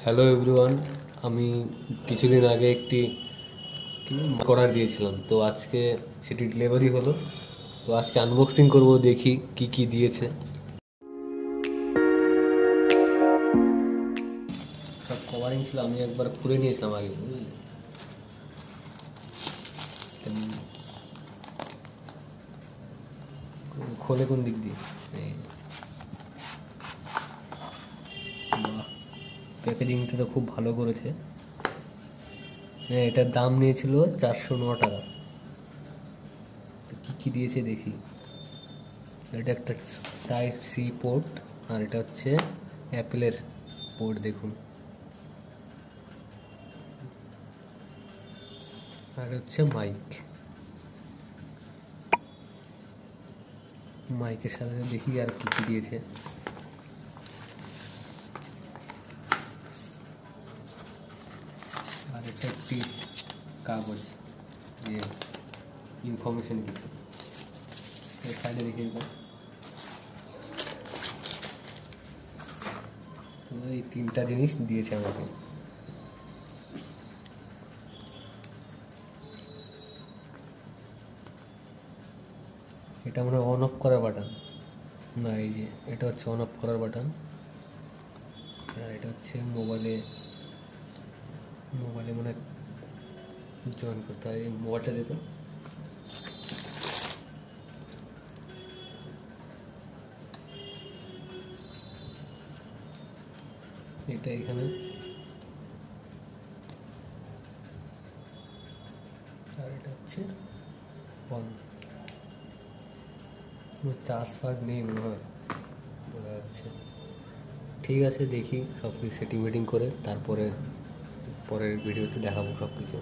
Hello everyone. আমি কিছুদিন আগে একটি অর্ডার দিয়েছিলাম, তো আজকে সেটি ডেলিভারি হলো। তো আজকে আনবক্সিং করব, দেখি কি কি দিয়েছে। সব কভারিং ছিল, আমি একবার খুলে নিয়েছিলাম আগে, বুঝলি। খোলে কোন দিক দিয়ে? বাহ, প্যাকেজিংটা তো খুব ভালো করেছে। হ্যাঁ, এটার দাম নিয়েছিল 409 টাকা। তো কী কী দিয়েছে দেখি। এটা একটা টাইপ সি পোর্ট, আর এটা হচ্ছে অ্যাপেলের পোর্ট, দেখুন। আর হচ্ছে মাইকের সাথে দেখি আর কী কী দিয়েছে। আর এটা একটি কাগজ, যে ইনফরমেশন কিছু এর সাইডে রেখে দিলাম। তো এই তিনটা জিনিস দিয়েছে আমাকে। এটা মনে হয় অন অফ করার বাটন, না এই যে এটা হচ্ছে অন অফ করার বাটন। আর এটা হচ্ছে মোবাইলে মানে জয়েন করতে হয়। মোবাইলটা দিত, এটা এখানে। আর এটা হচ্ছে অন। চার্জ ফার্জ নেই মনে হয়, বোঝা যাচ্ছে। ঠিক আছে, দেখি সব কিছু সেটিং করে তারপরে পরের ভিডিওতে দেখাবো সব কিছু।